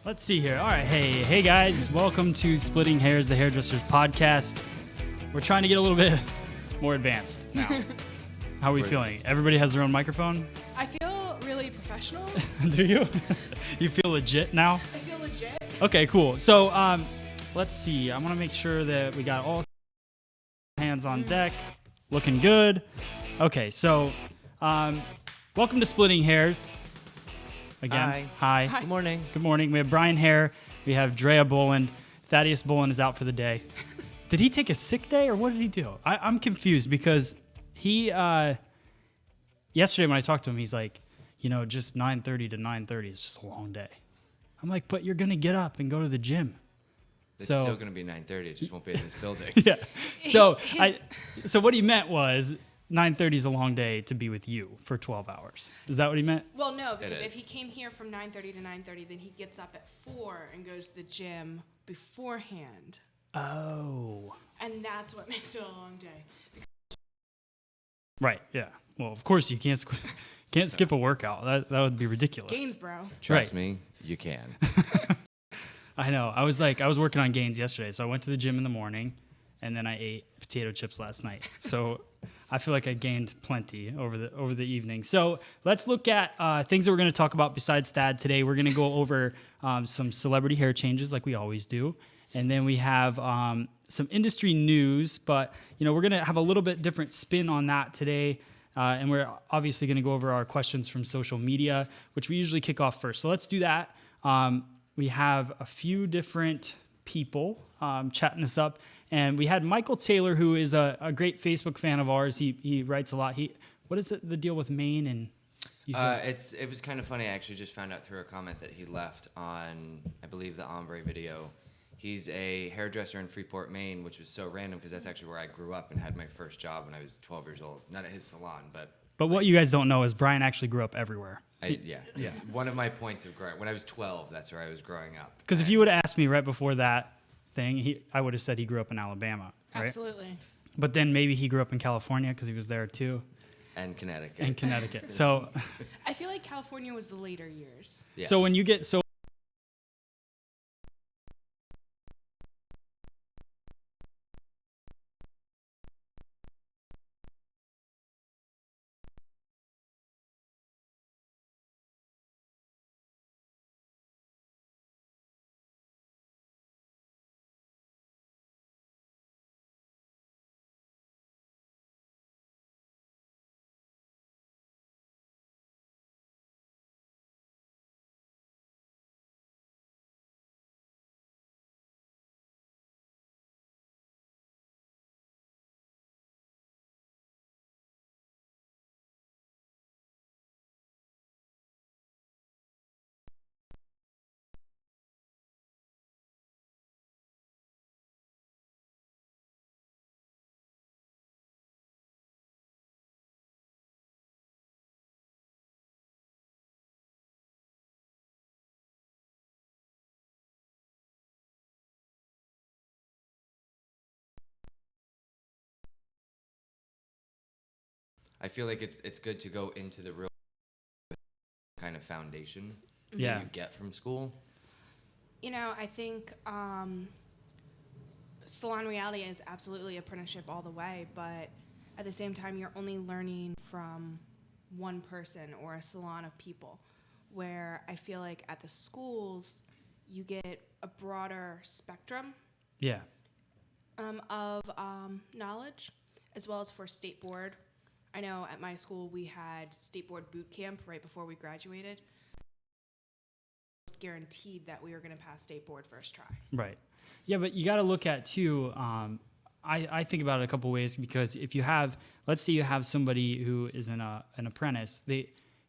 Let's see here. All right. Hey guys. Welcome to Splitting Hairs, the Hairdressers podcast. We're trying to get a little bit more advanced now. How are we feeling? Everybody has their own microphone? I feel really professional. Do you? You feel legit now? I feel legit. Okay, cool. So let's see. I want to make sure that we got all hands on deck. Looking good. Okay, so welcome to Splitting Hairs. Again, hi. Good morning. Good morning. We have Brian Hare. We have Drea Boland. Thaddeus Boland is out for the day. Did he take a sick day or what did he do? I'm confused because he, yesterday when I talked to him, he's like, just 9:30 to 9:30 is just a long day. I'm like, but you're going to get up and go to the gym. It's still going to be 9:30. It just won't be in this building. Yeah. So what he meant was 9:30 is a long day to be with you for 12 hours. Is that what he meant? Well, no, because if he came here from 9:30 to 9:30, then he gets up at 4 and goes to the gym beforehand. Oh. And that's what makes it a long day. Right, yeah. Well, of course you can't skip a workout. That would be ridiculous. Gains, bro. Trust me, you can. I know. I was working on gains yesterday, so I went to the gym in the morning, and then I ate potato chips last night. So I feel like I gained plenty over the evening. So let's look at things that we're going to talk about besides Thad today. We're going to go over some celebrity hair changes like we always do. And then we have some industry news, but we're going to have a little bit different spin on that today. And we're obviously going to go over our questions from social media, which we usually kick off first. So let's do that. We have a few different people chatting us up. And we had Michael Taylor, who is a great Facebook fan of ours. He writes a lot. What is the deal with Maine? And it was kind of funny. I actually just found out through a comment that he left on, I believe, the Ombre video. He's a hairdresser in Freeport, Maine, which was so random because that's actually where I grew up and had my first job when I was 12 years old. Not at his salon, but... But what you guys don't know is Brian actually grew up everywhere. Yeah. One of my points of growing... When I was 12, that's where I was growing up. Because if you would have asked me right before that thing, I would have said he grew up in Alabama, right? Absolutely. But then maybe he grew up in California because he was there too. And Connecticut. So... I feel like California was the later years. Yeah. So when you get... I feel like it's good to go into the real kind of foundation that Yeah. you get from school. I think Salon reality is absolutely apprenticeship all the way, but at the same time, you're only learning from one person or a salon of people, where I feel like at the schools, you get a broader spectrum Yeah. of knowledge, as well as for state board. I know at my school we had state board boot camp right before we graduated. Guaranteed that we were going to pass state board first try. Right. Yeah, but you got to look at too. I think about it a couple ways because if you have, let's say you have somebody who is an apprentice,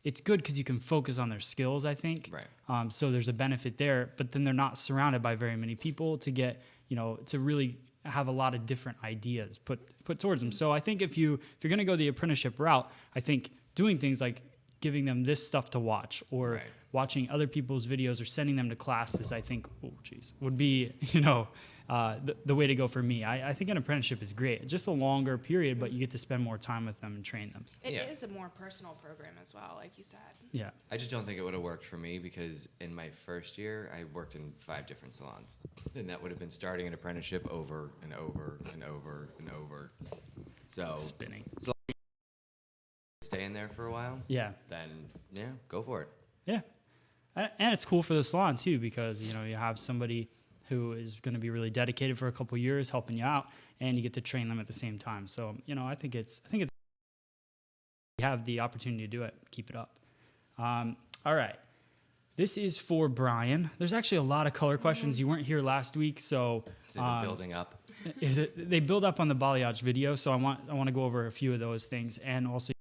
it's good because you can focus on their skills. I think. Right. So there's a benefit there, but then they're not surrounded by very many people to get to really have a lot of different ideas put towards them. So I think if you're going to go the apprenticeship route, I think doing things like giving them this stuff to watch or watching other people's videos or sending them to classes, I think, would be, the way to go for me. I think an apprenticeship is great. Just a longer period, but you get to spend more time with them and train them. It Yeah. is a more personal program as well, like you said. Yeah. I just don't think it would have worked for me because in my first year, I worked in 5 different salons. And that would have been starting an apprenticeship over and over and over and over. So, It's spinning. stay in there for a while, Yeah. then, yeah, go for it. Yeah. And it's cool for the salon too, because, you know, you have somebody who is going to be really dedicated for a couple of years helping you out, and you get to train them at the same time. So, you know, I think it's you have the opportunity to do it, keep it up. All right. This is for Brian. There's actually a lot of color questions. You weren't here last week, so They've been building up. they build up on the balayage video. So I want to go over a few of those things, and also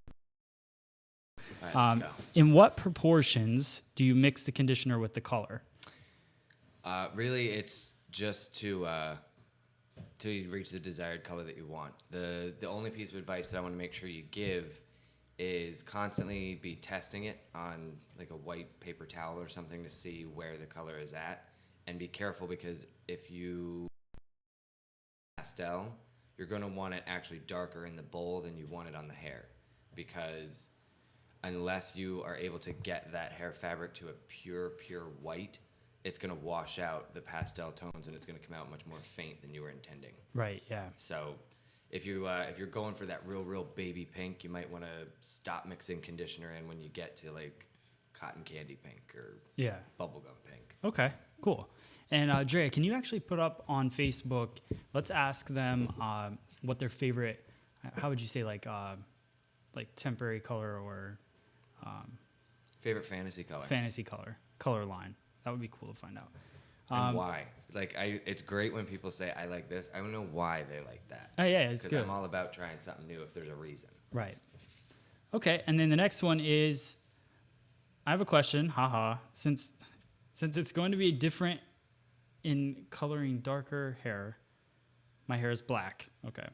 All right, let's go. in what proportions do you mix the conditioner with the color? Really, it's just to reach the desired color that you want. The only piece of advice that I want to make sure you give is constantly be testing it on like a white paper towel or something to see where the color is at, and be careful because if you pastel, you're going to want it actually darker in the bowl than you want it on the hair, because unless you are able to get that hair fabric to a pure white, it's going to wash out the pastel tones and it's going to come out much more faint than you were intending. Right. Yeah. So if you're going for that real baby pink, you might want to stop mixing conditioner in when you get to like cotton candy pink or Yeah. bubblegum pink. Okay, cool. And Drea, can you actually put up on Facebook, let's ask them what their favorite, how would you say, like temporary color or Favorite fantasy color. fantasy color line. That would be cool to find out. And why? Like it's great when people say I like this. I don't know why they like that. Oh, yeah, it's Because good. I'm all about trying something new if there's a reason. Right. Okay, and then the next one is, I have a question, since it's going to be different in coloring darker hair, my hair is black, okay.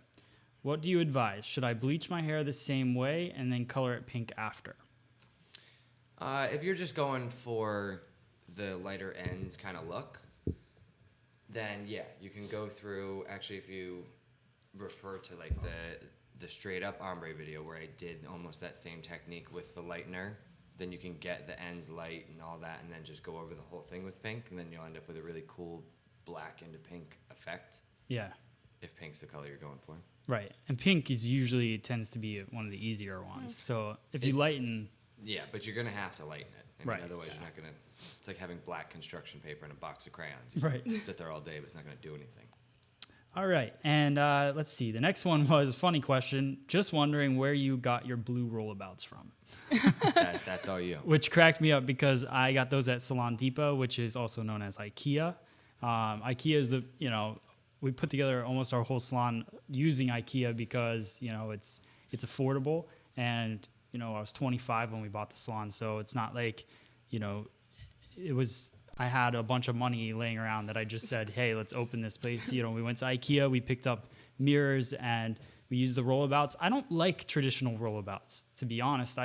What do you advise? Should I bleach my hair the same way and then color it pink after? If you're just going for the lighter ends kind of look, then yeah, you can go through. Actually, if you refer to like the straight up ombre video where I did almost that same technique with the lightener, then you can get the ends light and all that, and then just go over the whole thing with pink, and then you'll end up with a really cool black into pink effect. Yeah, If pink's the color you're going for. right. And pink is usually tends to be one of the easier ones. So if you lighten, Yeah, but you're gonna have to lighten it. I mean, Right, otherwise, yeah. you're not gonna. It's like having black construction paper and a box of crayons. You Right. can sit there all day, but it's not gonna do anything. all right. And let's see. The next one was a funny question. Just wondering where you got your blue rollabouts from. That's all you. Which cracked me up because I got those at Salon Depot, which is also known as Ikea. Ikea is we put together almost our whole salon using Ikea because, it's affordable. And, I was 25 when we bought the salon. So it's not like, I had a bunch of money laying around that I just said, hey, let's open this place. We went to Ikea, we picked up mirrors and we used the rollabouts. I don't like traditional rollabouts, to be honest.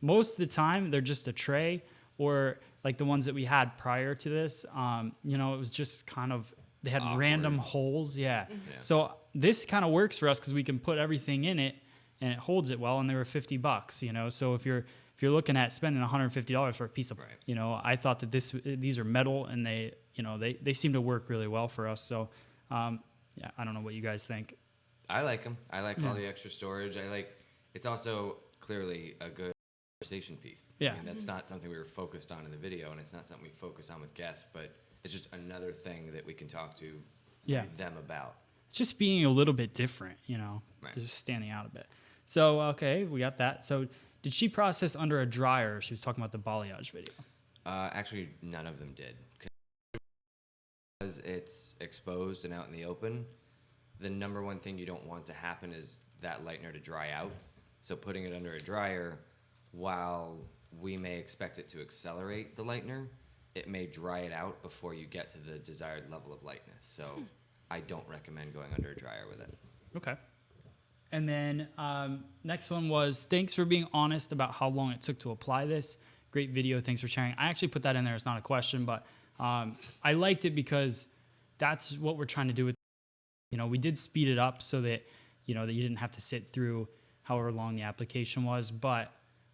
Most of the time they're just a tray, or like the ones that we had prior to this. It was just kind of, they had Awkward. random holes. Yeah. Yeah. So this kind of works for us because we can put everything in it and it holds it well. And they were $50, So if you're looking at spending $150 for a piece of, Right. I thought that these are metal and they seem to work really well for us. So, I don't know what you guys think. I like them. I like all the extra storage. It's also clearly a good conversation piece. Yeah. I mean, that's not something we were focused on in the video, and it's not something we focus on with guests, but it's just another thing that we can talk to them about. It's just being a little bit different, Right. just standing out a bit. So, okay, we got that. So did she process under a dryer? She was talking about the balayage video. Actually, none of them did. Because it's exposed and out in the open, the number one thing you don't want to happen is that lightener to dry out. So putting it under a dryer, while we may expect it to accelerate the lightener, it may dry it out before you get to the desired level of lightness. So I don't recommend going under a dryer with it. Okay. And then next one was, thanks for being honest about how long it took to apply this. Great video. Thanks for sharing. I actually put that in there. It's not a question, but I liked it because that's what we're trying to do with We did speed it up so that, that you didn't have to sit through however long the application was. But,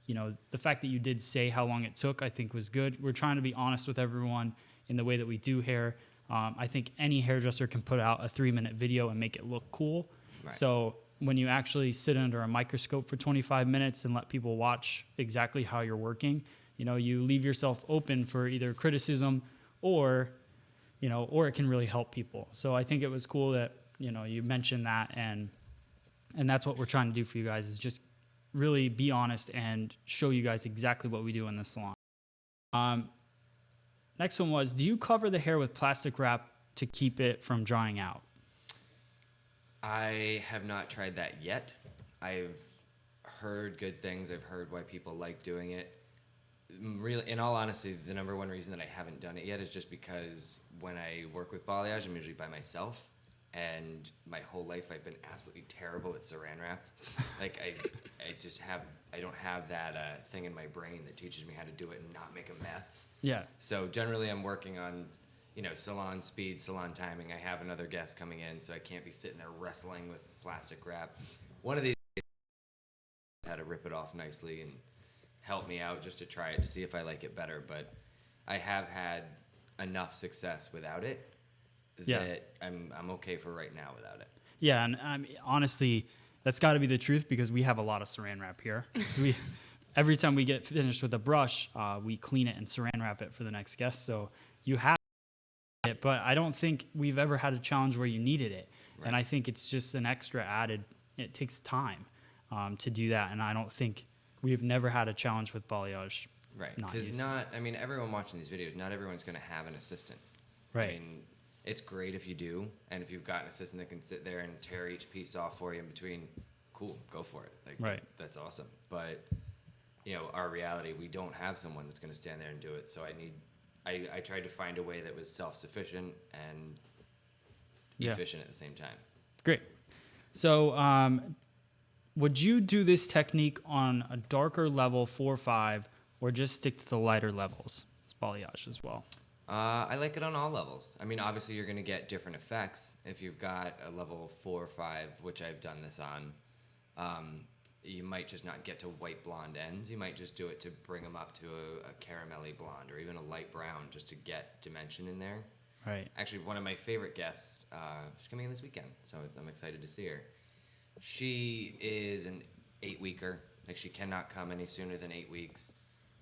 the fact that you did say how long it took, I think was good. We're trying to be honest with everyone in the way that we do hair. I think any hairdresser can put out a 3-minute video and make it look cool. Right. So when you actually sit under a microscope for 25 minutes and let people watch exactly how you're working, you leave yourself open for either criticism or it can really help people. So I think it was cool that, you mentioned that, and that's what we're trying to do for you guys, is just really be honest and show you guys exactly what we do in the salon. Next one was, do you cover the hair with plastic wrap to keep it from drying out? I have not tried that yet. I've heard good things. I've heard why people like doing it. Really, in all honesty, the number one reason that I haven't done it yet is just because when I work with balayage, I'm usually by myself, and my whole life I've been absolutely terrible at saran wrap. Like I don't have that thing in my brain that teaches me how to do it and not make a mess. Yeah. So generally, I'm working on, salon speed, salon timing. I have another guest coming in, so I can't be sitting there wrestling with plastic wrap. One of these days, I had to rip it off nicely and help me out just to try it to see if I like it better. But I have had enough success without it that I'm okay for right now without it. Yeah, and honestly, that's got to be the truth, because we have a lot of saran wrap here. So every time we get finished with a brush, we clean it and saran wrap it for the next guest. So you have it, but I don't think we've ever had a challenge where you needed it. Right. And I think it's just an extra added. It takes time to do that, and I don't think we've never had a challenge with balayage. Right, because everyone watching these videos, not everyone's going to have an assistant. Right. I mean, it's great if you do, and if you've got an assistant that can sit there and tear each piece off for you in between, cool, go for it. Right. That's awesome. But, our reality, we don't have someone that's going to stand there and do it. So I tried to find a way that was self-sufficient and efficient at the same time. Great. So would you do this technique on a darker level 4-5 or just stick to the lighter levels? It's balayage as well. I like it on all levels. I mean, obviously you're going to get different effects. If you've got a level 4 or 5, which I've done this on, you might just not get to white blonde ends. You might just do it to bring them up to a caramelly blonde or even a light brown, just to get dimension in there. Right. Actually, one of my favorite guests, she's coming in this weekend, so I'm excited to see her. She is an 8-weeker. Like, she cannot come any sooner than 8 weeks.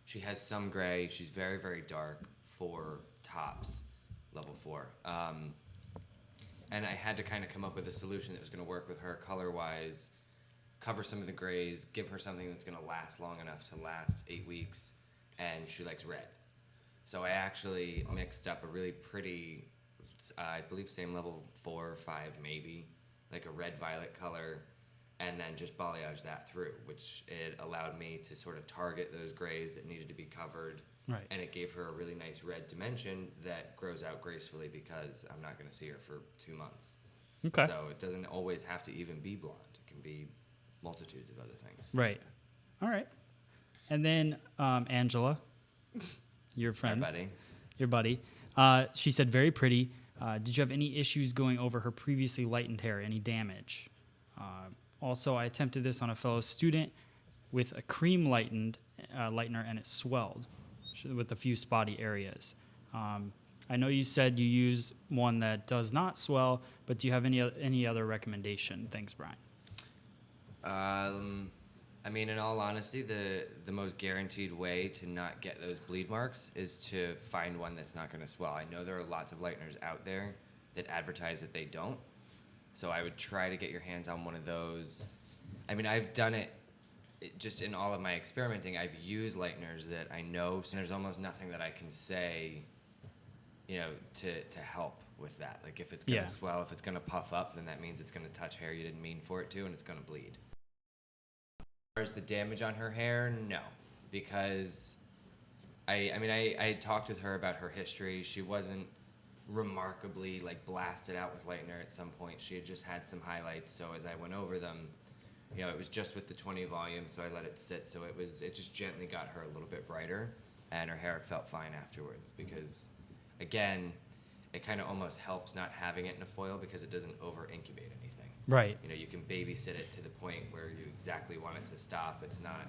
She has some gray. She's very, very dark for tops, level 4. And I had to kind of come up with a solution that was going to work with her color-wise, cover some of the grays, give her something that's going to last long enough to last 8 weeks, and she likes red. So I actually mixed up a really pretty, I believe same level 4 or 5 maybe, like a red-violet color, and then just balayage that through, which it allowed me to sort of target those grays that needed to be covered. Right. And it gave her a really nice red dimension that grows out gracefully, because I'm not going to see her for 2 months. Okay. So it doesn't always have to even be blonde. It can be multitudes of other things. Right. All right. And then Angela, your friend. Hi, buddy. Your buddy. She said, very pretty. Did you have any issues going over her previously lightened hair? Any damage? Also, I attempted this on a fellow student with a cream lightened lightener, and it swelled with a few spotty areas. I know you said you used one that does not swell, but do you have any other recommendation? Thanks, Brian. I mean, in all honesty, the most guaranteed way to not get those bleed marks is to find one that's not going to swell. I know there are lots of lighteners out there that advertise that they don't, so I would try to get your hands on one of those. I mean, I've done it just in all of my experimenting. I've used lighteners that I know, so there's almost nothing that I can say, to help with that. Like, if it's going to swell, if it's going to puff up, then that means it's going to touch hair you didn't mean for it to, and it's going to bleed. As far as the damage on her hair, no, because I talked with her about her history. She wasn't remarkably blasted out with lightener at some point. She had just had some highlights, so as I went over them, it was just with the 20 volume, so I let it sit. So it just gently got her a little bit brighter, and her hair felt fine afterwards. Because, again, it kind of almost helps not having it in a foil because it doesn't over incubate anything. Right. You know, you can babysit it to the point where you exactly want it to stop. It's not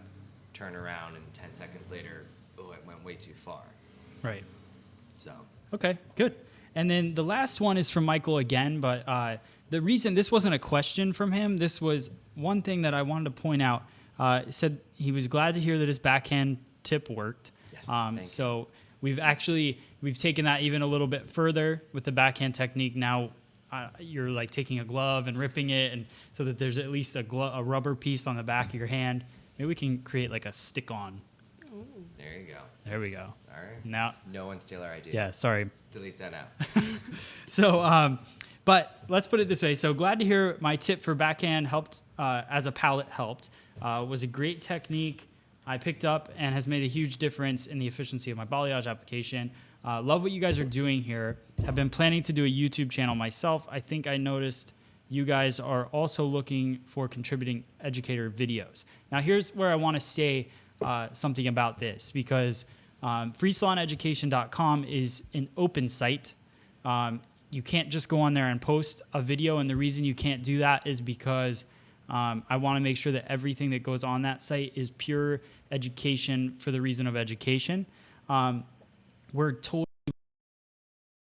turn around and 10 seconds later, oh, it went way too far. Right. So. Okay, good. And then the last one is from Michael again, but the reason this wasn't a question from him, this was one thing that I wanted to point out. Said he was glad to hear that his backhand tip worked. Yes, thank you. So we've taken that even a little bit further with the backhand technique. Now you're like taking a glove and ripping it, and so that there's at least a rubber piece on the back of your hand. Maybe we can create like a stick-on. Ooh. There you go. There we go. All right. Now, No one steal our idea. yeah, sorry. Delete that out. So, but let's put it this way. So glad to hear my tip for backhand helped, as a palette helped. Was a great technique I picked up and has made a huge difference in the efficiency of my balayage application. Love what you guys are doing here. Have been planning to do a YouTube channel myself. I think I noticed you guys are also looking for contributing educator videos. Now, here's where I want to say something about this, because FreesalonEducation.com is an open site. You can't just go on there and post a video, and the reason you can't do that is because I want to make sure that everything that goes on that site is pure education for the reason of education. We're totally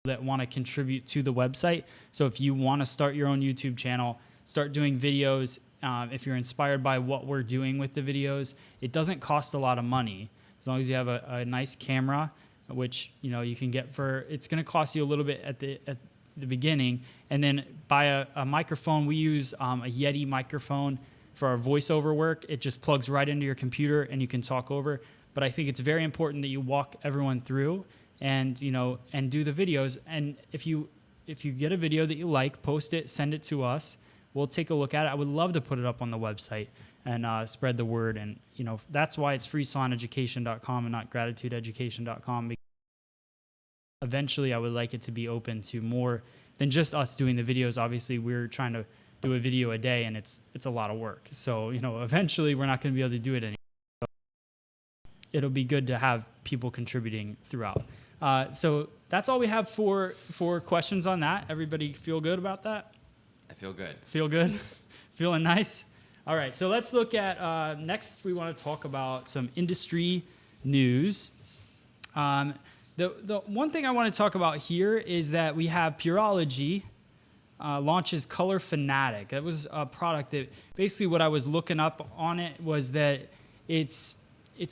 that want to contribute to the website. So if you want to start your own YouTube channel, start doing videos, if you're inspired by what we're doing with the videos, it doesn't cost a lot of money. As long as you have a nice camera, which you can get for, it's going to cost you a little bit at the beginning, and then buy a microphone. We use a Yeti microphone for our voiceover work. It just plugs right into your computer and you can talk over. But I think it's very important that you walk everyone through and and do the videos. And if you get a video that you like, post it, send it to us. We'll take a look at it. I would love to put it up on the website and spread the word. And that's why it's FreesalonEducation.com and not GratitudeEducation.com. Eventually, I would like it to be open to more than just us doing the videos. Obviously, we're trying to do a video a day, and it's a lot of work. So eventually, we're not going to be able to do it anymore. So it'll be good to have people contributing throughout. So that's all we have for questions on that. Everybody feel good about that? I feel good. Feel good? Feeling nice? All right, so let's look at, next we want to talk about some industry news. The one thing I want to talk about here is that we have Pureology launches Color Fanatic. That was a product that basically what I was looking up on it was that it's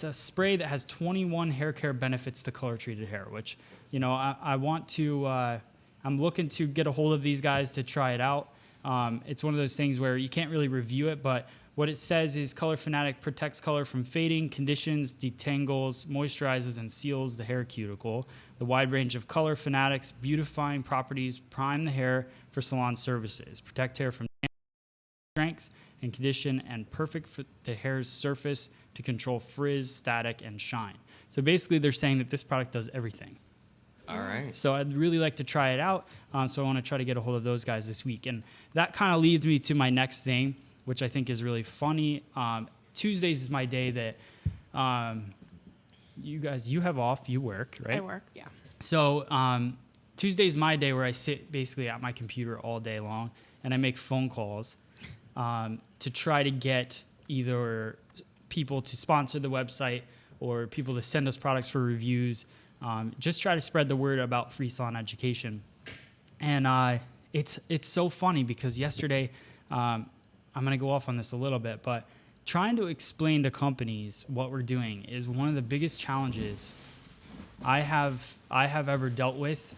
a spray that has 21 hair care benefits to color treated hair, which I want to I'm looking to get a hold of these guys to try it out. It's one of those things where you can't really review it, but what it says is Color Fanatic protects color from fading, conditions, detangles, moisturizes, and seals the hair cuticle. The wide range of Color Fanatic's beautifying properties prime the hair for salon services, protect hair from strength and condition, and perfect for the hair's surface to control frizz, static, and shine. So basically, they're saying that this product does everything. All right. So I'd really like to try it out. So I want to try to get a hold of those guys this week. And that kind of leads me to my next thing, which I think is really funny. Tuesdays is my day that you have off, you work, right? I work, yeah. So Tuesday is my day where I sit basically at my computer all day long and I make phone calls to try to get either people to sponsor the website or people to send us products for reviews. Just try to spread the word about Free Salon Education. And it's so funny because yesterday, I'm going to go off on this a little bit, but trying to explain to companies what we're doing is one of the biggest challenges I have ever dealt with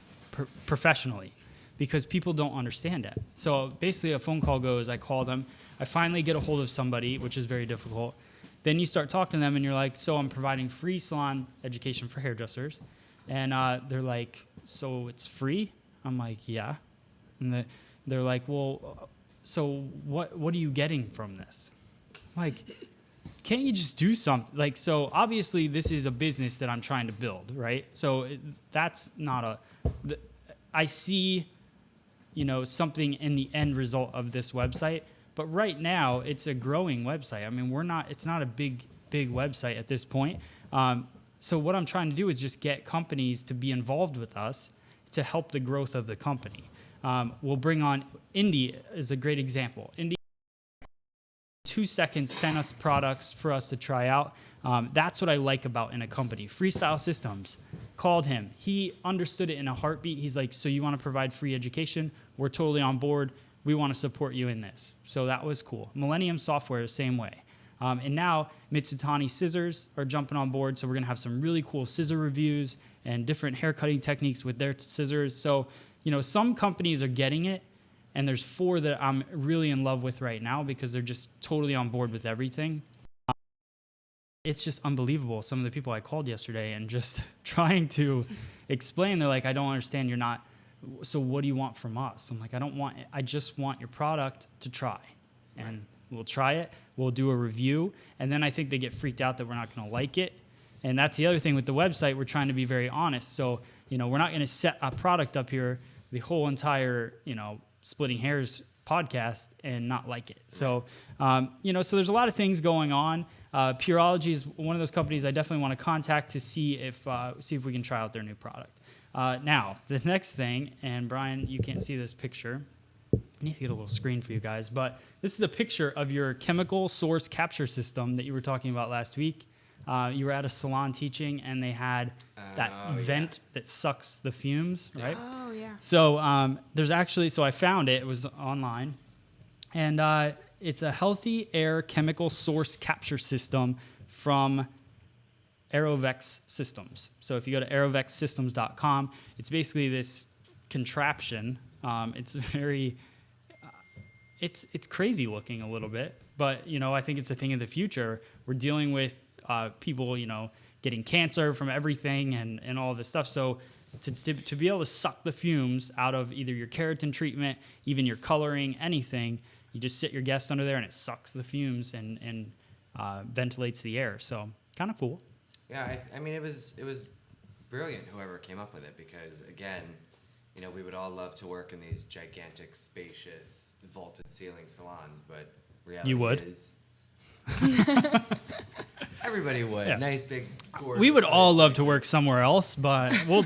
professionally, because people don't understand it. So basically a phone call goes, I call them, I finally get a hold of somebody, which is very difficult. Then you start talking to them and you're like, so I'm providing free salon education for hairdressers. And they're like, so it's free? I'm like, yeah. And they're like, well, so what are you getting from this? Like, can't you just do something? Like, so obviously this is a business that I'm trying to build, right? So that's not I see, something in the end result of this website. But right now it's a growing website. I mean, it's not a big website at this point. So what I'm trying to do is just get companies to be involved with us to help the growth of the company. We'll bring on Indy is a great example. Indy 2 seconds sent us products for us to try out. That's what I like about in a company. Freestyle Systems called him. He understood it in a heartbeat. He's like, so you want to provide free education? We're totally on board. We want to support you in this. So that was cool. Millennium Software, same way. And now Mitsutani Scissors are jumping on board. So we're going to have some really cool scissor reviews and different hair cutting techniques with their scissors. So, some companies are getting it. And there's 4 that I'm really in love with right now because they're just totally on board with everything. It's just unbelievable. Some of the people I called yesterday and just trying to explain, they're like, I don't understand. You're not. So what do you want from us? I'm like, I just want your product to try. And we'll try it. We'll do a review. And then I think they get freaked out that we're not going to like it. And that's the other thing with the website. We're trying to be very honest. So, we're not going to set a product up here, the whole entire, Splitting Hairs podcast and not like it. So, so there's a lot of things going on. Pureology is one of those companies I definitely want to contact to see if we can try out their new product. Now, the next thing, and Brian, you can't see this picture. I need to get a little screen for you guys, but this is a picture of your chemical source capture system that you were talking about last week. You were at a salon teaching, and they had that vent that sucks the fumes, right? Oh, yeah. So there's actually, so I found it. It was online, and it's a healthy air chemical source capture system from Aerovex Systems. So if you go to aerovexsystems.com, it's basically this contraption. It's very, it's crazy looking a little bit, but I think it's a thing of the future. We're dealing with people, getting cancer from everything and all this stuff. So to be able to suck the fumes out of either your keratin treatment, even your coloring, anything, you just sit your guest under there and it sucks the fumes and ventilates the air. So kind of cool. Yeah, I mean, it was brilliant, whoever came up with it, because, again, we would all love to work in these gigantic, spacious, vaulted ceiling salons, but reality You would? is... Everybody would. Yeah. Nice, big, gorgeous... We would all love to work somewhere else, but we'll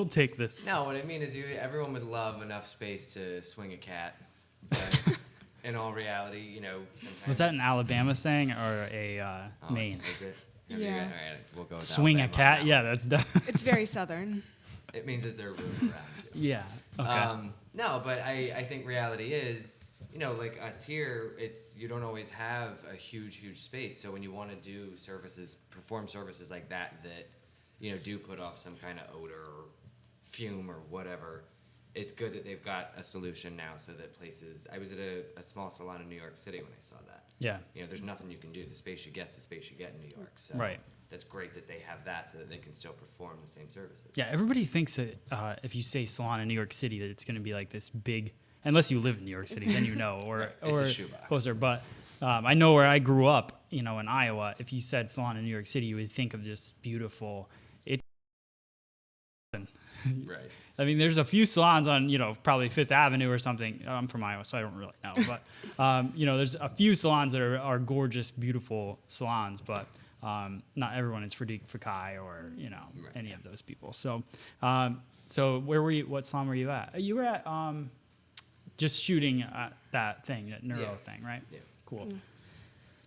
take this. No, what I mean is everyone would love enough space to swing a cat, but in all reality, sometimes... Was that an Alabama saying or a Maine? Is it? Yeah. All right, we'll go with Swing a Alabama cat? on that Yeah, one. that's definitely... It's very southern. It means is there room around you? Yeah, okay. No, but I think reality is, like us here, you don't always have a huge space. So when you want to do perform services like that, do put off some kind of odor or fume or whatever, it's good that they've got a solution now so that places... I was at a small salon in New York City when I saw that. Yeah. There's nothing you can do. The space you get's the space you get in New York. So Right. that's great that they have that so that they can still perform the same services. Yeah, everybody thinks that if you say salon in New York City, that it's going to be like this big, unless you live in New York City, then or It's a shoebox. closer. But I know where I grew up, in Iowa, if you said salon in New York City, you would think of this beautiful. Right. I mean, there's a few salons on, probably Fifth Avenue or something. I'm from Iowa, so I don't really know. But, there's a few salons that are gorgeous, beautiful salons, but not everyone is Fakai or, any of those people. So, where were you? What salon were you at? You were at just shooting that thing, that neuro thing, right? Yeah. Cool.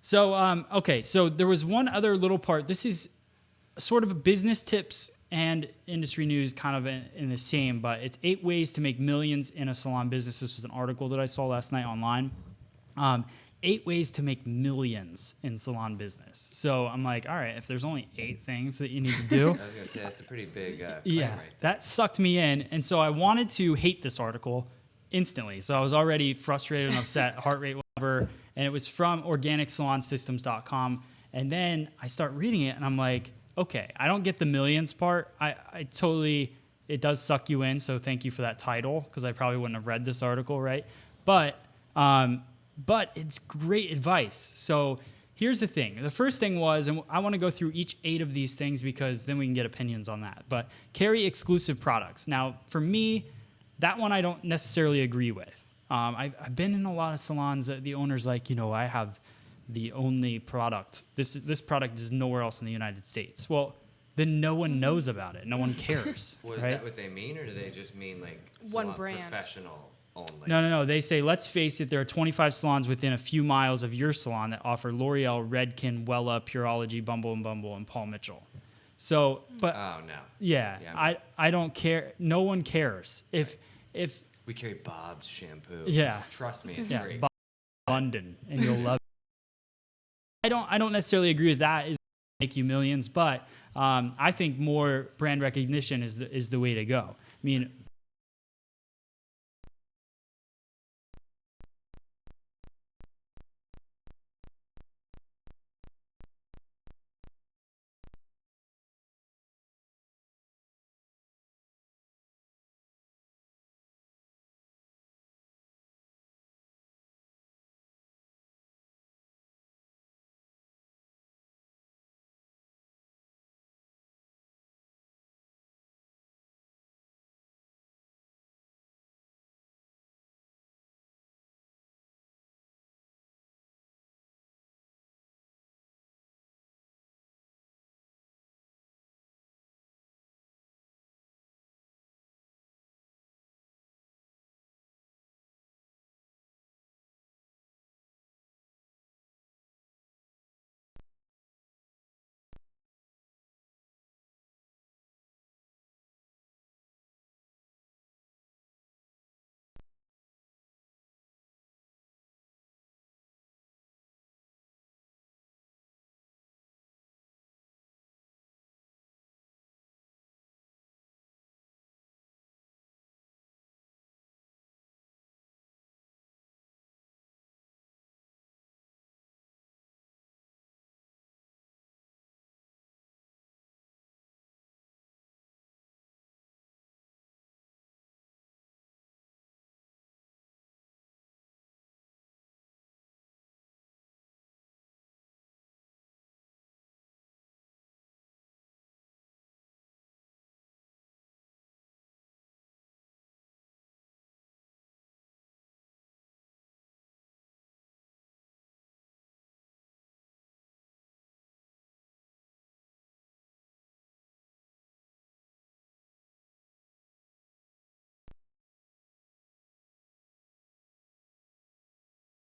So, okay, so there was one other little part. This is sort of business tips and industry news kind of in the same, but it's 8 ways to make millions in a salon business. This was an article that I saw last night online. 8 ways to make millions in salon business. So I'm like, all right, if there's only 8 things that you need to do. I was going to say, that's a pretty big claim Yeah, right there. that sucked me in. And so I wanted to hate this article instantly. So I was already frustrated and upset, heart rate, whatever. And it was from organicsalonsystems.com. And then I start reading it and I'm like, okay, I don't get the millions part. I totally, it does suck you in. So thank you for that title, because I probably wouldn't have read this article, right? But it's great advice. So here's the thing. The first thing was, and I want to go through each 8 of these things because then we can get opinions on that. But carry exclusive products. Now, for me, that one I don't necessarily agree with. I've been in a lot of salons that the owner's like, I have the only product. This product is nowhere else in the United States. Well, then no one knows about it. No one cares. Well, is right? that what they mean, or do they just mean like One salon brand. professional only? No. They say, let's face it, there are 25 salons within a few miles of your salon that offer L'Oreal, Redken, Wella, Pureology, Bumble and Bumble, and Paul Mitchell. So, but Oh no. yeah, I don't care. No one cares. If We carry Bob's shampoo. Yeah. Trust me, it's yeah, great. London, and you'll love it. I don't necessarily agree with that. Is make you millions, but I think more brand recognition is the way to go. I mean,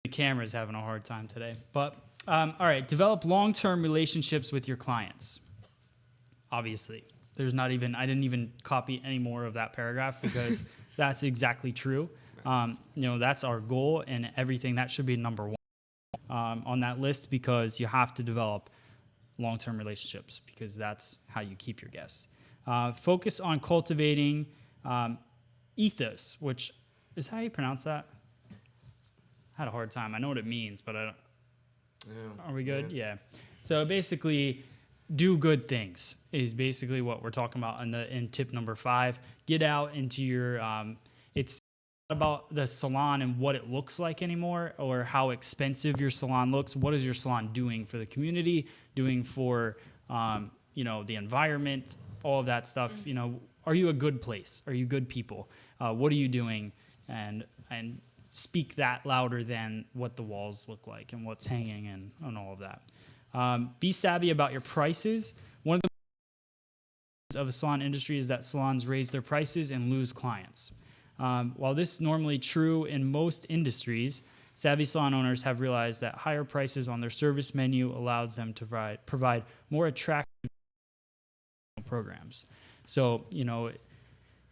the camera's having a hard time today. But all right, develop long-term relationships with your clients. Obviously, I didn't even copy any more of that paragraph because that's exactly true. That's our goal, and everything that should be number one on that list, because you have to develop long-term relationships because that's how you keep your guests. Focus on cultivating ethos, which is how you pronounce that. I had a hard time. I know what it means, but I don't. Are we good? Yeah. So basically, do good things is basically what we're talking about in tip number 5. Get out into your. It's not about the salon and what it looks like anymore, or how expensive your salon looks. What is your salon doing for the community? Doing for the environment? All of that stuff. Are you a good place? Are you good people? What are you doing? And speak that louder than what the walls look like and what's hanging and all of that. Be savvy about your prices. One of the of the salon industry is that salons raise their prices and lose clients. While this is normally true in most industries, savvy salon owners have realized that higher prices on their service menu allows them to provide more attractive programs. So,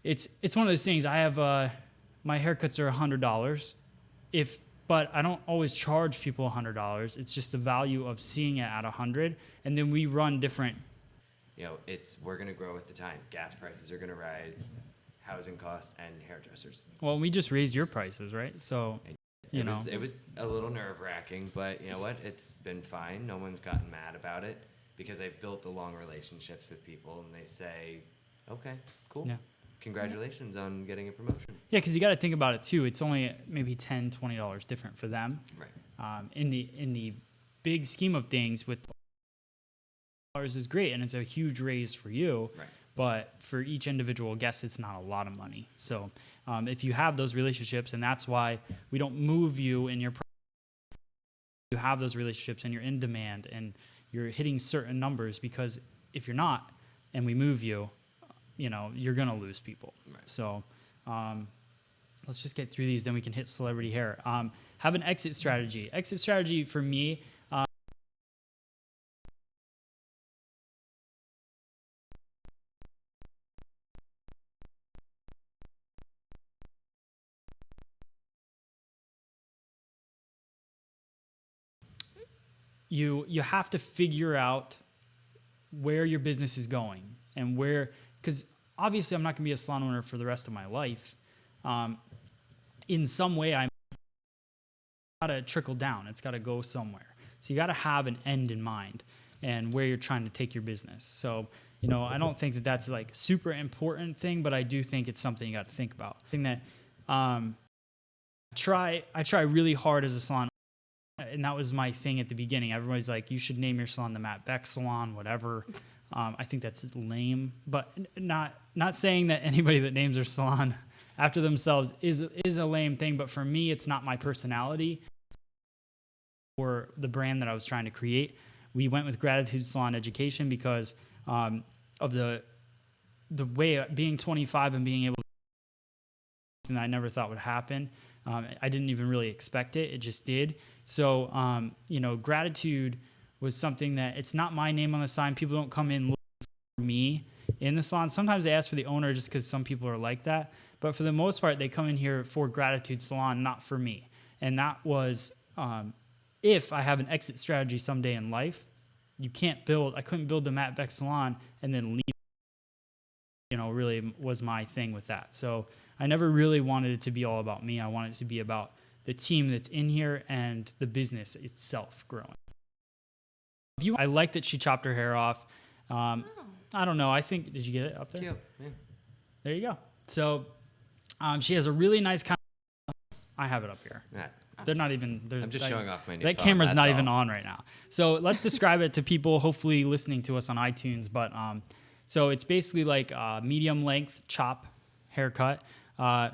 it's one of those things. I have my haircuts are $100. But I don't always charge people $100. It's just the value of seeing it at $100, and then we run different. We're gonna grow with the time. Gas prices are gonna rise, housing costs, and hairdressers. Well, we just raised your prices, right? So, It was a little nerve-wracking, but you know what? It's been fine. No one's gotten mad about it because I've built the long relationships with people, and they say, "Okay, cool." Yeah. Congratulations on getting a promotion. Yeah, because you got to think about it too. It's only maybe $10, $20 different for them. Right. In the big scheme of things, with ours is great, and it's a huge raise for you. Right. But for each individual guest, it's not a lot of money. So if you have those relationships, and that's why we don't move you in your. You have those relationships, and you're in demand, and you're hitting certain numbers. Because if you're not, and we move you, you're going to lose people. Right. So let's just get through these, then we can hit celebrity hair. Have an exit strategy. Exit strategy for me, you have to figure out where your business is going and because obviously I'm not going to be a salon owner for the rest of my life. In some way, I'm got to trickle down. It's got to go somewhere. So you got to have an end in mind and where you're trying to take your business. So, I don't think that that's like super important thing, but I do think it's something you got to think about. I think that I try really hard as a salon, and that was my thing at the beginning. Everybody's like, you should name your salon the Matt Beck Salon, whatever. I think that's lame, but not saying that anybody that names their salon after themselves is a lame thing. But for me, it's not my personality or the brand that I was trying to create. We went with Gratitude Salon Education because of the way being 25 and being able to do something that I never thought would happen. I didn't even really expect it. It just did. So, Gratitude was something that it's not my name on the sign. People don't come in looking for me in the salon. Sometimes they ask for the owner just because some people are like that. But for the most part, they come in here for Gratitude Salon, not for me. And that was, if I have an exit strategy someday in life, I couldn't build the Matt Beck Salon and then leave. Really was my thing with that. So I never really wanted it to be all about me. I wanted it to be about the team that's in here and the business itself growing. I like that she chopped her hair off. I don't know. Did you get it up there? Cute. Yeah. There you go. So she has a really nice I have it up here. Yeah. They're not even. I'm just showing off my new That phone, camera's not that's even all. on right now. So let's describe it to people hopefully listening to us on iTunes. But so it's basically like a medium length chop haircut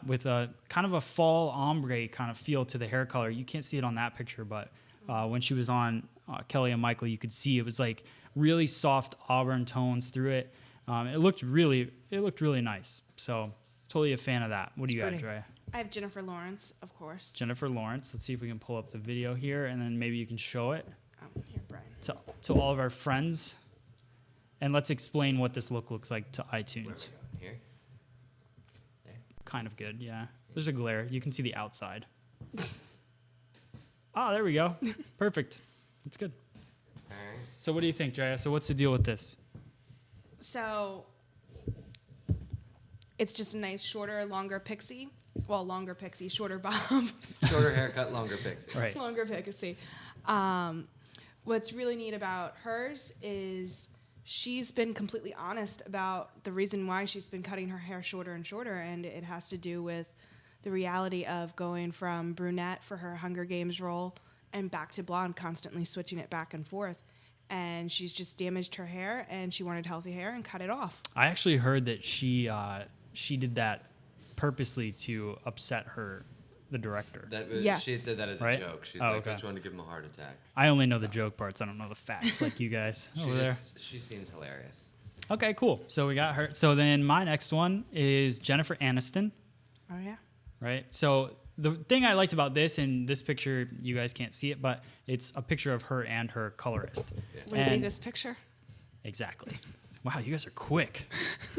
with a kind of a fall ombre kind of feel to the hair color. You can't see it on that picture, but when she was on Kelly and Michael, you could see it was like really soft auburn tones through it. It looked really nice. So totally a fan of that. What do you got, Dre? I have Jennifer Lawrence, of course. Jennifer Lawrence. Let's see if we can pull up the video here, and then maybe you can show it Here, Brian. to all of our friends. And let's explain what this look looks like to Where are iTunes. we going? Here? There? Kind of good, yeah. There's a glare. You can see the outside. There we go. Perfect. That's good. All right. So what do you think, Jaya? So what's the deal with this? So it's just a nice shorter, longer pixie. Well, longer pixie, shorter bob. Shorter haircut, longer pixie. Right. Longer pixie. What's really neat about hers is she's been completely honest about the reason why she's been cutting her hair shorter and shorter, and it has to do with the reality of going from brunette for her Hunger Games role and back to blonde, constantly switching it back and forth. And she's just damaged her hair, and she wanted healthy hair and cut it off. I actually heard that she did that purposely to upset the director. Yes. She had said that as a Right? joke. She's Oh, like, okay. I just wanted to give him a heart attack. I only know the joke parts. I don't know the facts like you guys over there. She seems hilarious. Okay, cool. So we got her. So then my next one is Jennifer Aniston, Oh, yeah? right? So the thing I liked about this, and this picture, you guys can't see it, but it's a picture of her and her colorist. Would it be And- this picture? Exactly. Wow, you guys are quick.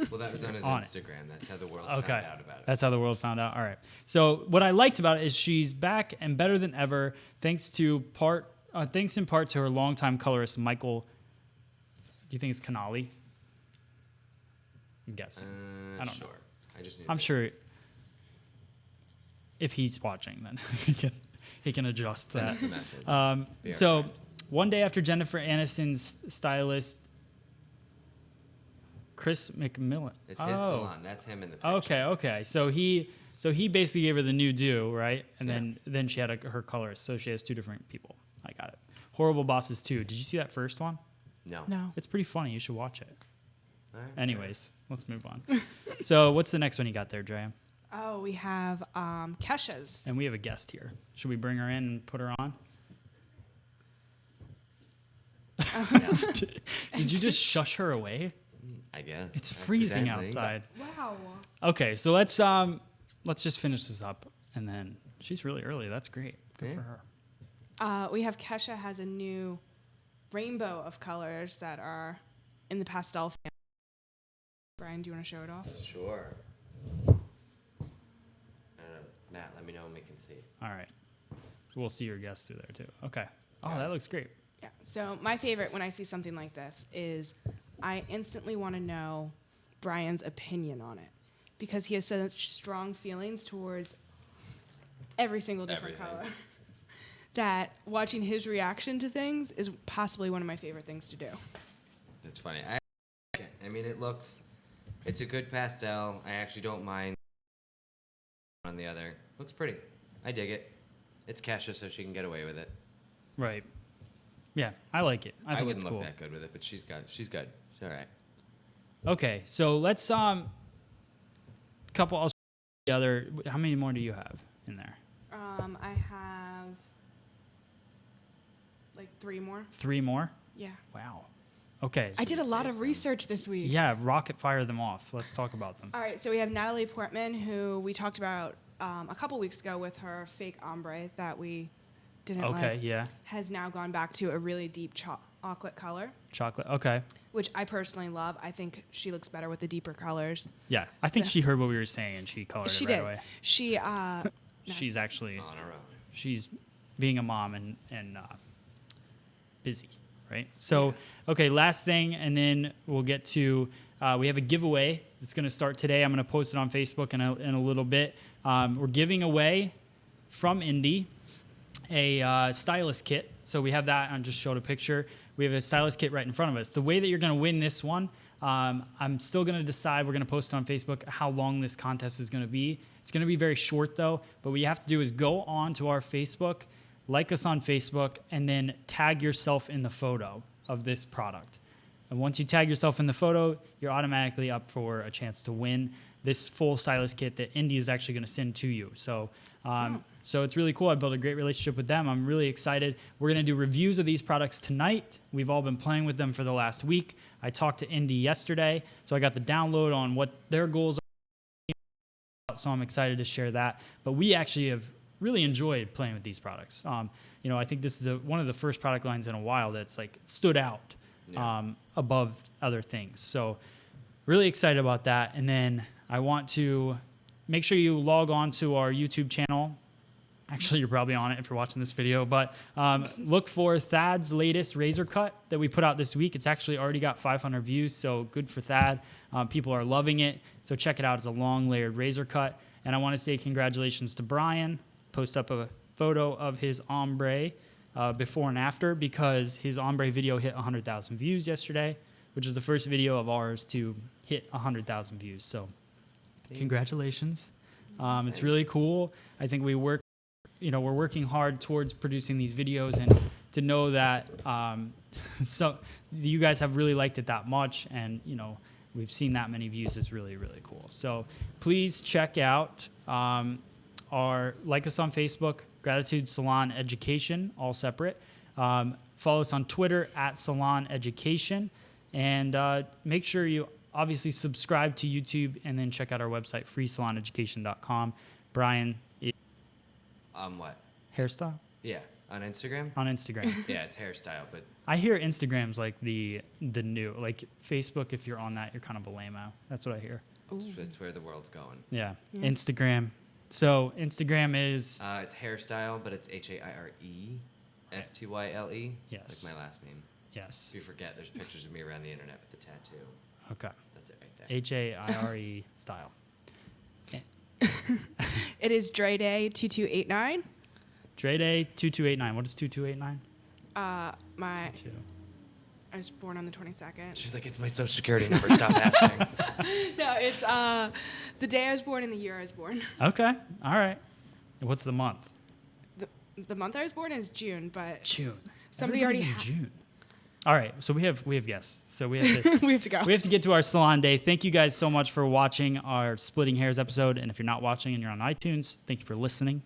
Well, that was on his On it. Instagram. That's how the world Okay. found out about it. That's how the world found out. All right. So what I liked about it is she's back and better than ever, thanks in part to her longtime colorist, Michael. Do you think it's Canali? I'm guessing. I don't know. Sure. I just knew I'm that. sure if he's watching, then he can adjust Send that. us a message. Be our So friend. one day after Jennifer Aniston's stylist, Chris McMillan. It's his salon. That's him in the picture. Okay. So he basically gave her the new do, right? And then she had her colorist. So she has two different people. I got it. Horrible Bosses 2. Did you see that first one? No. No. It's pretty funny. You should watch it. All right. Anyways, let's move on. So what's the next one you got there, Dre? Oh, we have Kesha's. And we have a guest here. Should we bring her in and put her on? Did you just shush her away? I guess. It's freezing Accidentally. outside. Wow. Okay, so let's just finish this up, and then she's really early. That's great. Good for her. We have Kesha has a new rainbow of colors that are in the pastel family. Brian, do you want to show it off? Sure. Matt, let me know when we can see. All right. We'll see your guest through there, too. Okay. Oh, that looks great. Yeah. So my favorite when I see something like this is I instantly want to know Brian's opinion on it because he has such strong feelings towards every single different color that watching his reaction to things is possibly one of my favorite things to do. That's funny. I mean, it's a good pastel. I actually don't mind on the other. Looks pretty. I dig it. It's Kesha, so she can get away with it. Right. Yeah, I like it. I think wouldn't it's look cool. that good with it, but she's good. She's all right. Okay, so let's I'll show the other. How many more do you have in there? I have like 3 more. 3 more? Yeah. Wow. Okay. I did a lot save of some. research this week. Yeah, rocket fire them off. Let's talk about them. All right, so we have Natalie Portman, who we talked about a couple weeks ago with her fake ombre that we didn't Okay, like. yeah. Has now gone back to a really deep chocolate color, Chocolate. Okay. which I personally love. I think she looks better with the deeper colors. Yeah, I think she heard what we were saying and she colored She it right did. away. She She's actually On her own. she's being a mom and busy, right? So, okay, last thing, and then we'll get to we have a giveaway that's going to start today. I'm going to post it on Facebook in a little bit. We're giving away from Indy a stylist kit. So we have that. I just showed a picture. We have a stylist kit right in front of us. The way that you're going to win this one, I'm still going to decide. We're going to post it on Facebook how long this contest is going to be. It's going to be very short, though. But what you have to do is go on to our Facebook, like us on Facebook, and then tag yourself in the photo of this product. And once you tag yourself in the photo, you're automatically up for a chance to win this full stylist kit that Indy is actually going to send to you. So, so it's really cool. I built a great relationship with them. I'm really excited. We're going to do reviews of these products tonight. We've all been playing with them for the last week. I talked to Indy yesterday, so I got the download on what their goals are. So I'm excited to share that. But we actually have really enjoyed playing with these products. I think this is one of the first product lines in a while that's like stood out above other things. So really excited about that. And then I want to make sure you log on to our YouTube channel. Actually, you're probably on it if you're watching this video, but look for Thad's latest razor cut that we put out this week. It's actually already got 500 views, so good for Thad. People are loving it, so check it out. It's a long layered razor cut. And I want to say congratulations to Brian. Post up a photo of his ombre before and after, because his ombre video hit 100,000 views yesterday, which is the first video of ours to hit 100,000 views. So congratulations. It's really cool. I think we're working hard towards producing these videos, and to know that so you guys have really liked it that much, and we've seen that many views is really, really cool. So please check out like us on Facebook, Gratitude Salon Education, all separate. Follow us on Twitter at Salon Education, and make sure you obviously subscribe to YouTube, and then check out our website, freesaloneducation.com. Brian, What? hairstyle? Yeah, on Instagram? On Instagram. Yeah, it's hairstyle, but I hear Instagram's like the new, like Facebook, if you're on that, you're kind of a lame-o. That's what I hear. it's where the world's going. Yeah, Instagram. So Instagram is... It's hairstyle, but it's HAIRESTYLE. Yes. Like my last name. Yes. If you forget, there's pictures of me around the internet with the tattoo. Okay. That's it right there. HAIRE style. It is Dre Day 2289. Dre Day 2289. What is 2289? I Two. was born on the 22nd. She's like, it's my social security number. Stop asking. No, it's the day I was born and the year I was born. Okay. All right. What's the month? The month I was born is June, but June. somebody already Everybody's in June. All right. So we have guests. So we have to we have to go. we have to get to our salon day. Thank you guys so much for watching our Splitting Hairs episode. And if you're not watching and you're on iTunes, thank you for listening.